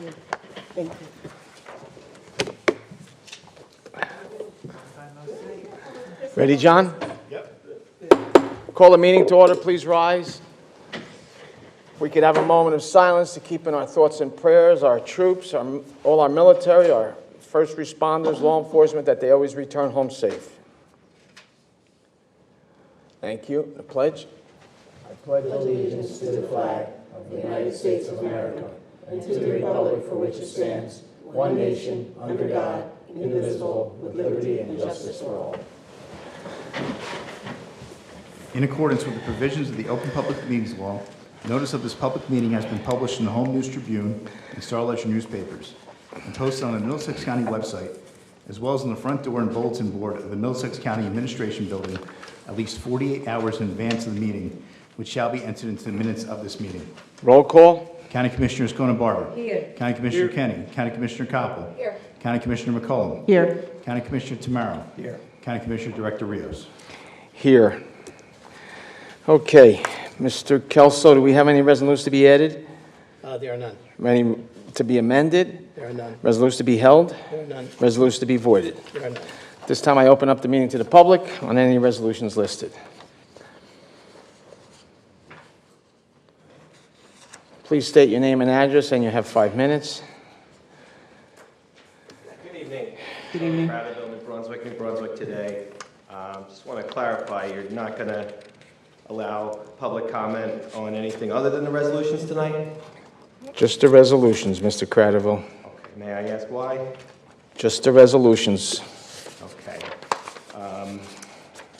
you. Thank you. Ready, John? Yep. Call the meeting to order, please rise. We could have a moment of silence to keep in our thoughts and prayers our troops, all our military, our first responders, law enforcement, that they always return home safe. Thank you. The pledge. I pledge allegiance to the flag of the United States of America and to the republic for which it stands, one nation, under God, indivisible, with liberty and justice for all. In accordance with the provisions of the Open Public Meetings Law, notice of this public meeting has been published in the Home News Tribune and Star Ledger newspapers and posted on the Middlesex County website, as well as on the front door and bulletin board of the Middlesex County Administration Building at least 48 hours in advance of the meeting, which shall be entered into the minutes of this meeting. Roll call. County Commissioners Barber. Here. County Commissioner Kenny. County Commissioner Koppel. Here. County Commissioner McCollum. Here. County Commissioner Tamaro. Here. County Commissioner Director Rios. Here. Okay. Mr. Kelso, do we have any resolutions to be added? There are none. Any to be amended? There are none. Resolutions to be held? There are none. Resolutions to be voided? There are none. This time I open up the meeting to the public on any resolutions listed. Please state your name and address, and you have 5 minutes. Good evening. Good evening. Prattville, New Brunswick today. Just want to clarify, you're not going to allow public comment on anything other than the resolutions tonight? Just the resolutions, Mr. Cradaville. Okay. May I ask why? Just the resolutions. Okay.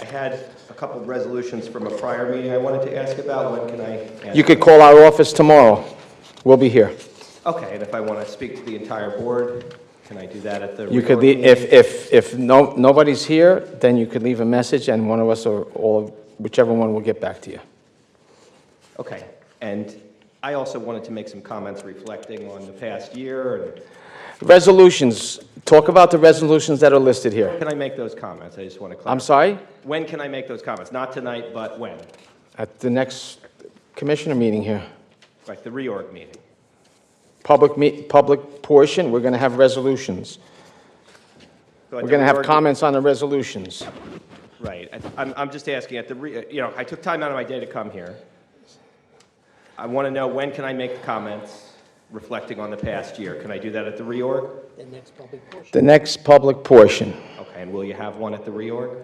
I had a couple of resolutions from a prior meeting I wanted to ask about. When can I ask? You could call our office tomorrow. We'll be here. Okay, and if I want to speak to the entire board, can I do that at the You could reorg leave, meeting? if nobody's here, then you could leave a message, and one of us or all, whichever one will get back to you. Okay, and I also wanted to make some comments reflecting on the past year. And Resolutions. Talk about the resolutions that are listed here. can I make those comments? I just want to clarify. I'm sorry? When can I make those comments? Not tonight, but when? At the next commissioner meeting here. Like the reorg meeting? Public portion, we're going to have resolutions. So at We're the going to have reorg- comments on the resolutions. Right. I'm just asking, I took time out of my day to come here. I want to know, when can I make comments reflecting on the past year? Can I do that at the reorg? The next public portion. The next public portion. Okay, and will you have one at the reorg?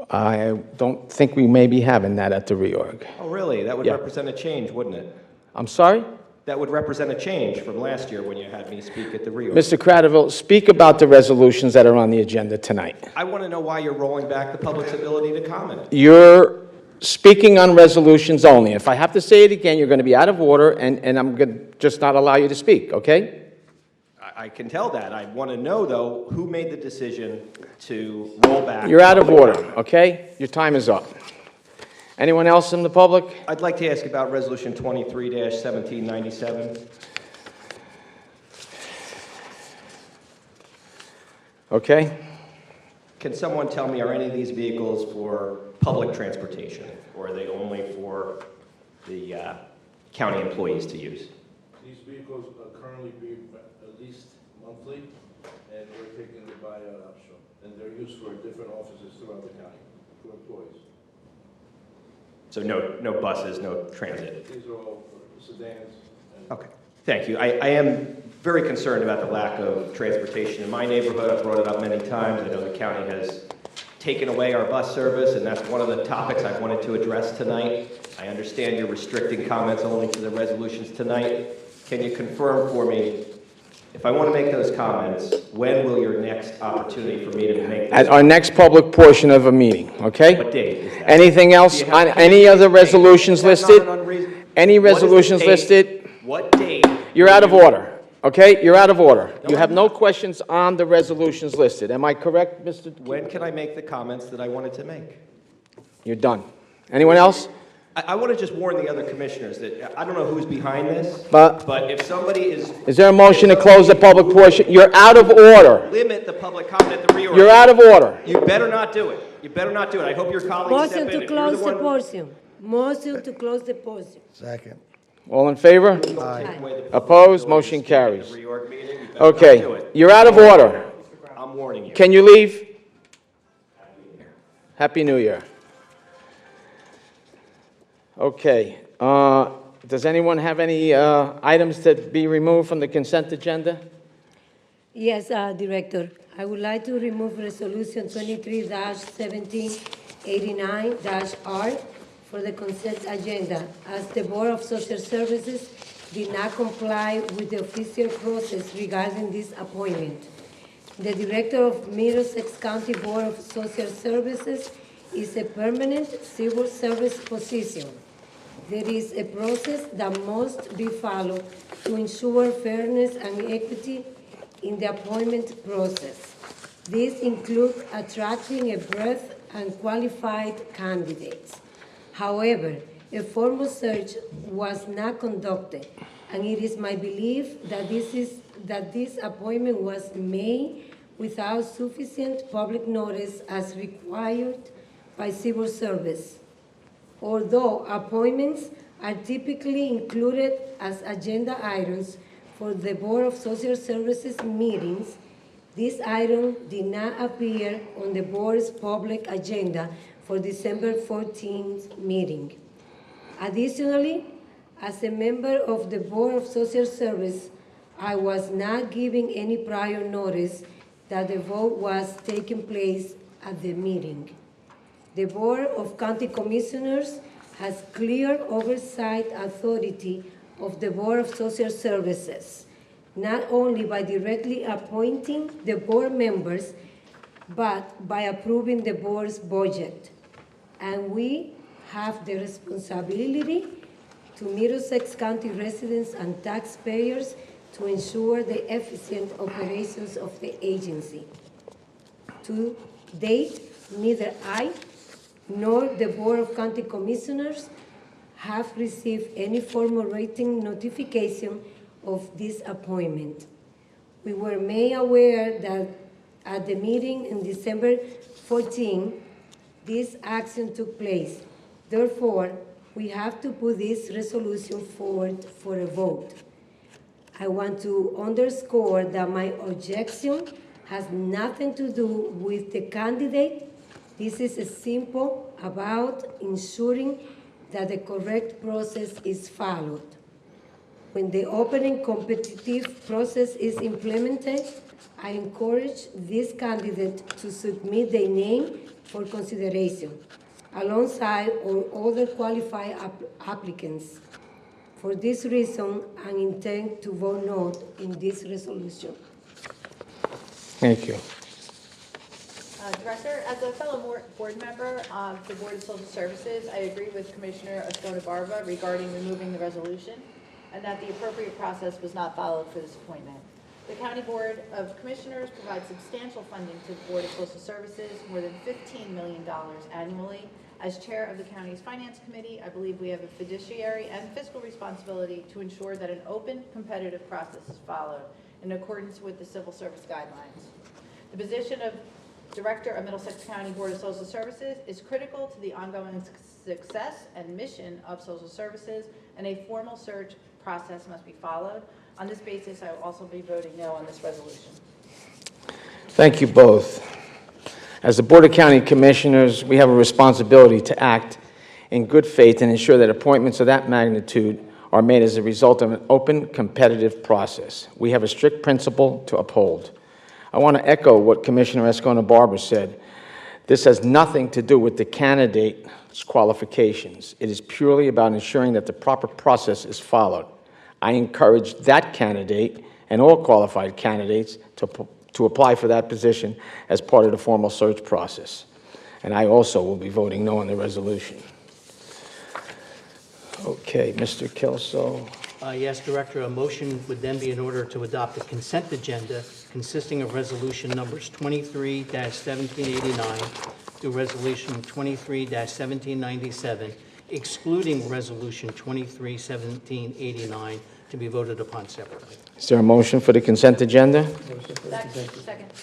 I don't think we may be having that at the reorg. Oh, really? That would Yeah. represent a change, wouldn't it? I'm sorry? That would represent a change from last year when you had me speak at the reorg. Mr. Cradaville, speak about the resolutions that are on the agenda tonight. I want to know why you're rolling back the public's ability to comment. You're speaking on resolutions only. If I have to say it again, you're going to be out of order, and I'm going to just not allow you to speak, okay? I can tell that. I want to know, though, who made the decision to roll back. You're out of public order, comment. okay? Your time is up. Anyone else in the public? I'd like to ask about Resolution 23-1797. Okay? Can someone tell me, are any of these vehicles for public transportation, or are they only for the county employees to use? These vehicles are currently being leased monthly, and we're taking the buyout option. And they're used for different offices throughout the county, for employees. So no buses, no transit? These are all sedans. And Okay, thank you. I am very concerned about the lack of transportation in my neighborhood. I've brought it up many times. I know the county has taken away our bus service, and that's one of the topics I wanted to address tonight. I understand you're restricting comments only to the resolutions tonight. Can you confirm for me, if I want to make those comments, when will your next opportunity for me to make those? At our next public portion of a meeting, okay? What date is that? Anything else Do you have- on any other resolutions That's not listed? an unreason- Any What is the resolutions date? listed? What date? You're out of order, okay? You're out of order. You have no questions on the resolutions listed. Am I correct, Mr.? When can I make the comments that I wanted to make? You're done. Anyone else? I want to just warn the other commissioners that, I don't know who's behind this, But but if somebody is... is there a motion to close the public portion? You're out of order. Limit the public comment at the reorg. You're out of order. You better not do it. You better not do it. I hope your colleagues step Motion in. to If you're close the one- portion. Motion to close the portion. Second. All in favor? Aye. Opposed? Motion carries. Reorg meeting, you better not do Okay, it. you're out of order. I'm warning you. Can you leave? Happy New Year. Okay, does anyone have any items to be removed from the consent agenda? Yes, Director. I would like to remove Resolution 23-1789-R for the consent agenda, as the Board of Social Services did not comply with the official process regarding this appointment. The Director of Middlesex County Board of Social Services is a permanent civil service position. There is a process that must be followed to ensure fairness and equity in the appointment process. These include attracting a breadth and qualified candidates. However, a formal search was not conducted, and it is my belief that this appointment was made without sufficient public notice as required by civil service. Although appointments are typically included as agenda items for the Board of Social Services meetings, this item did not appear on the board's public agenda for December 14th meeting. Additionally, as a member of the Board of Social Service, I was not given any prior notice that the vote was taking place at the meeting. The Board of County Commissioners has clear oversight authority of the Board of Social Services, not only by directly appointing the board members, but by approving the board's budget. And we have the responsibility to Middlesex County residents and taxpayers to ensure the efficient operations of the agency. To date, neither I nor the Board of County Commissioners have received any formal written notification of this appointment. We were made aware that at the meeting in December 14, this action took place. Therefore, we have to put this resolution forward for a vote. I want to underscore that my objection has nothing to do with the candidate. This is simple about ensuring that the correct process is followed. When the open and competitive process is implemented, I encourage this candidate to submit their name for consideration, alongside all other qualified applicants. For this reason, I intend to vote no in this resolution. Thank you. Director, as a fellow board member of the Board of Social Services, I agree with Commissioner Escoda-Barba regarding removing the resolution and that the appropriate process was not followed for this appointment. The County Board of Commissioners provides substantial funding to the Board of Social Services, more than $15 million annually. As chair of the county's Finance Committee, I believe we have a fiduciary and fiscal responsibility to ensure that an open, competitive process is followed in accordance with the civil service guidelines. The position of Director of Middlesex County Board of Social Services is critical to the ongoing success and mission of social services, and a formal search process must be followed. On this basis, I will also be voting no on this resolution. Thank you both. As the Board of County Commissioners, we have a responsibility to act in good faith and ensure that appointments of that magnitude are made as a result of an open, competitive process. We have a strict principle to uphold. I want to echo what Commissioner Escoda-Barba said. This has nothing to do with the candidate's qualifications. It is purely about ensuring that the proper process is followed. I encourage that candidate and all qualified candidates to apply for that position as part of the formal search process. And I also will be voting no on the resolution. Okay, Mr. Kelso. Yes, Director, a motion would then be in order to adopt the consent agenda consisting of resolution numbers 23-1789 through resolution 23-1797, excluding resolution 23-1789 to be voted upon separately. Is there a motion for the consent agenda? Second.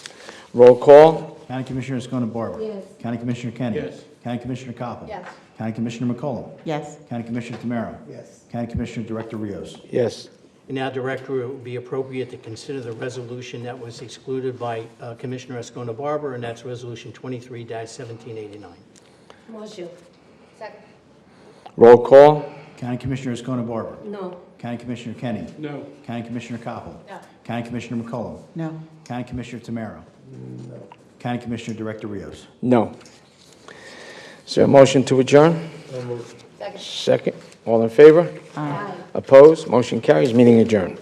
Roll call. County Commissioner Escoda-Barba. Yes. County Commissioner Kenny. Yes. County Commissioner Koppel. Yes. County Commissioner McCollum. Yes. County Commissioner Tamaro. Yes. County Commissioner Director Rios. Yes. And now, Director, it would be appropriate to consider the resolution that was excluded by Commissioner Escona-Barber, and that's Resolution 23-1789. Motion. Second. Roll call. County Commissioner Escona-Barber. No. County Commissioner Kenny. No. County Commissioner Koppel. No. County Commissioner McCollum. No. County Commissioner Tamaro. County Commissioner Director Rios. No. Is there a motion to adjourn? Second. Second. All in favor? Aye. Opposed? Motion carries. Meeting adjourned.